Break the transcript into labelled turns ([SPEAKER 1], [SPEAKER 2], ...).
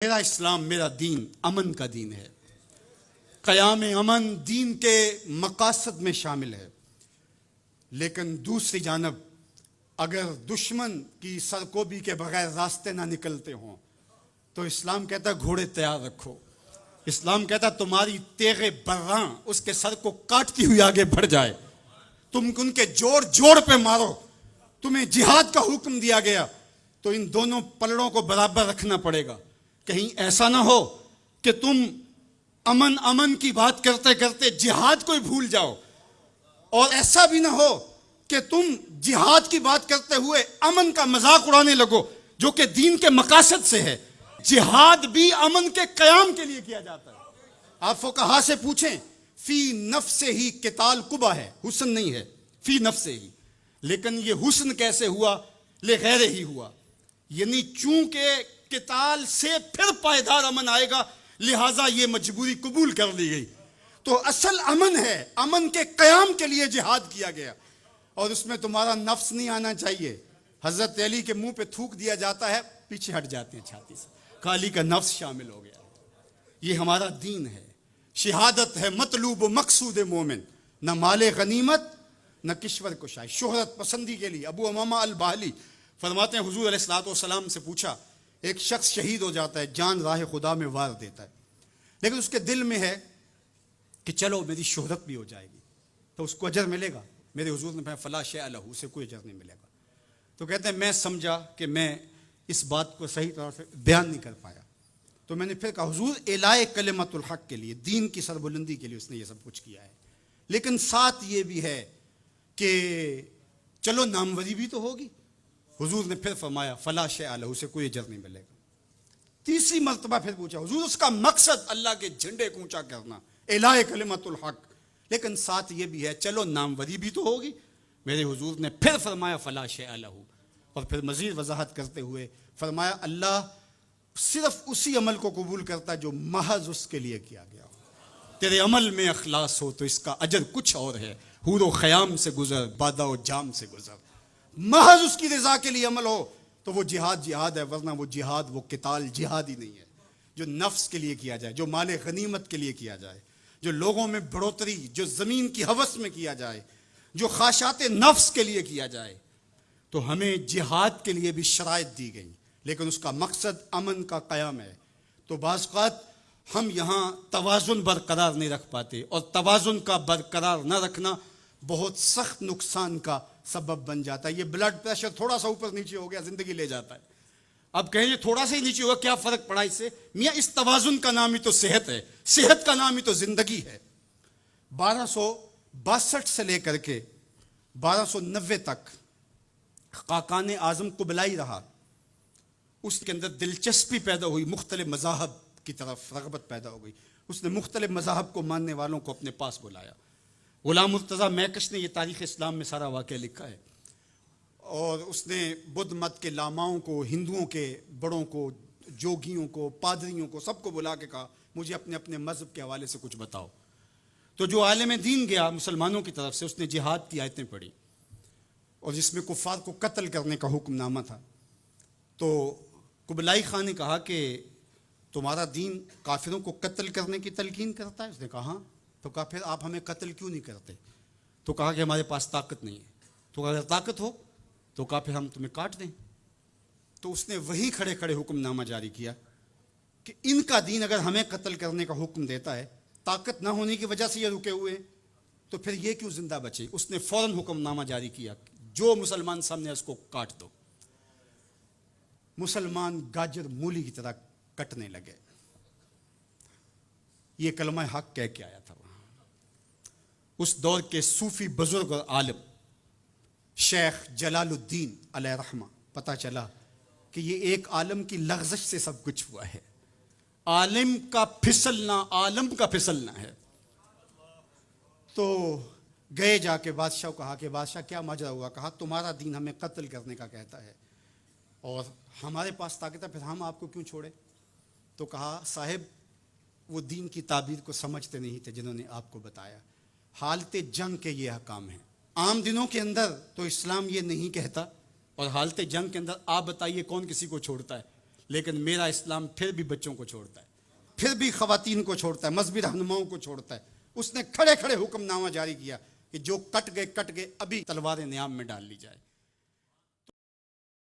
[SPEAKER 1] میرا اسلام، میرا دین امن کا دین ہے۔ قیام امن دین کے مقاصد میں شامل ہے، لیکن دوسری جانب اگر دشمن کی سرکوبی کے بغیر راستے نہ نکلتے ہوں تو اسلام کہتا ہے گھوڑے تیار رکھو۔ اسلام کہتا ہے تمہاری تیغ براں اس کے سر کو کاٹتی ہوئی آگے بڑھ جائے، تم ان کے جوڑ جوڑ پہ مارو۔ تمہیں جہاد کا حکم دیا گیا تو ان دونوں پلڑوں کو برابر رکھنا پڑے گا۔ کہیں ایسا نہ ہو کہ تم امن کی بات کرتے کرتے جہاد کو ہی بھول جاؤ، اور ایسا بھی نہ ہو کہ تم جہاد کی بات کرتے ہوئے امن کا مذاق اڑانے لگو جو کہ دین کے مقاصد سے ہے۔ جہاد بھی امن کے قیام کے لیے کیا جاتا ہے۔ آپ فقہا سے پوچھیں، فی نفس ہی قتال قبح ہے، حسن نہیں ہے، فی نفس ہی۔ لیکن یہ حسن کیسے ہوا؟ لغیر ہی ہوا، یعنی چونکہ قتال سے پھر پائیدار امن آئے گا، لہٰذا یہ مجبوری قبول کر لی گئی۔ تو اصل امن ہے، امن کے قیام کے لیے جہاد کیا گیا، اور اس میں تمہارا نفس نہیں آنا چاہیے۔ حضرت علی کے منہ پہ تھوک دیا جاتا ہے، پیچھے ہٹ جاتے ہیں چھاتی سے، علی کا نفس شامل ہو گیا۔ یہ ہمارا دین ہے۔ شہادت ہے مطلوب و مقصود مومن، نہ مال غنیمت نہ کشور کشائی، شہرت پسندی کے لیے۔ ابو امامہ الباہلی فرماتے ہیں حضور علیہ السلام سے پوچھا، ایک شخص شہید ہو جاتا ہے، جان راہ خدا میں وار دیتا ہے، لیکن اس کے دل میں ہے کہ چلو میری شہرت بھی ہو جائے گی تو اس کو اجر ملے گا؟ میرے حضور نے فرمایا فلا شیء لہ، اسے کوئی اجر نہیں ملے گا۔ تو کہتے ہیں میں سمجھا کہ میں اس بات کو صحیح طرح سے بیان نہیں کر پایا، تو میں نے پھر کہا حضور اعلاء کلمت الحق کے لیے، دین کی سربلندی کے لیے اس نے یہ سب کچھ کیا ہے، لیکن ساتھ یہ بھی ہے کہ چلو ناموری بھی تو ہوگی۔ حضور نے پھر فرمایا فلا شیء لہ، اسے کوئی اجر نہیں ملے گا۔ تیسری مرتبہ پھر پوچھا حضور اس کا مقصد اللہ کے جھنڈے کو اونچا کرنا، اعلاء کلمت الحق، لیکن ساتھ یہ بھی ہے چلو ناموری بھی تو ہوگی۔ میرے حضور نے پھر فرمایا فلا شیء لہ، اور پھر مزید وضاحت کرتے ہوئے فرمایا اللہ صرف اسی عمل کو قبول کرتا ہے جو محض اس کے لیے کیا گیا ہو۔ تیرے عمل میں اخلاص ہو تو اس کا اجر کچھ اور ہے، حور و خیام سے گزر، بادہ و جام سے گزر۔ محض اس کی رضا کے لیے عمل ہو تو وہ جہاد ہے، ورنہ وہ جہاد، وہ قتال جہاد ہی نہیں ہے جو نفس کے لیے کیا جائے، جو مال غنیمت کے لیے کیا جائے، جو لوگوں میں بڑھوتری، جو زمین کی ہوس میں کیا جائے، جو خواہشات نفس کے لیے کیا جائے۔ تو ہمیں جہاد کے لیے بھی شرائط دی گئی، لیکن اس کا مقصد امن کا قیام ہے۔ تو بعض اوقات ہم یہاں توازن برقرار نہیں رکھ پاتے، اور توازن کا برقرار نہ رکھنا بہت سخت نقصان کا سبب بن جاتا ہے۔ یہ بلڈ پریشر تھوڑا سا اوپر نیچے ہو گیا زندگی لے جاتا ہے۔ اب کہیں تھوڑا سا ہی نیچے ہوا، کیا فرق پڑا اس سے؟ میاں اس توازن کا نام ہی تو صحت ہے، صحت کا نام ہی تو زندگی ہے۔ 1262 سے لے کر کے 1290 تک خاقان اعظم قبلائی رہا، اس کے اندر دلچسپی پیدا ہوئی، مختلف مذاہب کی طرف رغبت پیدا ہو گئی۔ اس نے مختلف مذاہب کو ماننے والوں کو اپنے پاس بلایا۔ غلام مرتضیٰ میکش نے یہ تاریخ اسلام میں سارا واقعہ لکھا ہے، اور اس نے بدھ مت کے لاماؤں کو، ہندوؤں کے بڑوں کو، جوگیوں کو، پادریوں کو، سب کو بلا کے کہا مجھے اپنے اپنے مذہب کے حوالے سے کچھ بتاؤ۔ تو جو عالم دین گیا مسلمانوں کی طرف سے، اس نے جہاد کی آیتیں پڑھی، اور جس میں کفار کو قتل کرنے کا حکم نامہ تھا۔ تو قبلائی خان نے کہا کہ تمہارا دین کافروں کو قتل کرنے کی تلقین کرتا ہے؟ اس نے کہا ہاں۔ تو کہا پھر آپ ہمیں قتل کیوں نہیں کرتے؟ تو کہا کہ ہمارے پاس طاقت نہیں ہے۔ تو اگر طاقت ہو تو کہا پھر ہم تمہیں کاٹ دیں۔ تو اس نے وہی کھڑے کھڑے حکم نامہ جاری کیا کہ ان کا دین اگر ہمیں قتل کرنے کا حکم دیتا ہے، طاقت نہ ہونے کی وجہ سے یہ رکے ہوئے، تو پھر یہ کیوں زندہ بچے؟ اس نے فوراً حکم نامہ جاری کیا جو مسلمان سامنے اس کو کاٹ دو۔ مسلمان گاجر مولی کی طرح کٹنے لگے۔ یہ کلمہ حق کہہ کے آیا تھا وہاں۔ اس دور کے صوفی بزرگ اور عالم شیخ جلال الدین علیہ رحمہ، پتہ چلا کہ یہ ایک عالم کی لغزش سے سب کچھ ہوا ہے۔ عالم کا پھسلنا عالم کا پھسلنا ہے۔ تو گئے جا کے بادشاہ کو کہا کہ بادشاہ کیا ماجرا ہوا؟ کہا تمہارا دین ہمیں قتل کرنے کا کہتا ہے اور ہمارے پاس طاقت ہے، پھر ہم آپ کو کیوں چھوڑے؟ تو کہا صاحب وہ دین کی تعبیر کو سمجھتے نہیں تھے جنہوں نے آپ کو بتایا۔ حالت جنگ کے یہ احکام ہیں۔ عام دنوں کے اندر تو اسلام یہ نہیں کہتا، اور حالت جنگ کے اندر آپ بتائیے کون کسی کو چھوڑتا ہے؟ لیکن میرا اسلام پھر بھی بچوں کو چھوڑتا ہے، پھر بھی خواتین کو چھوڑتا ہے، مذہبی رہنماؤں کو چھوڑتا ہے۔ اس نے کھڑے کھڑے حکم نامہ جاری کیا کہ جو کٹ گئے ابھی تلوار نیام میں ڈال لی جائے۔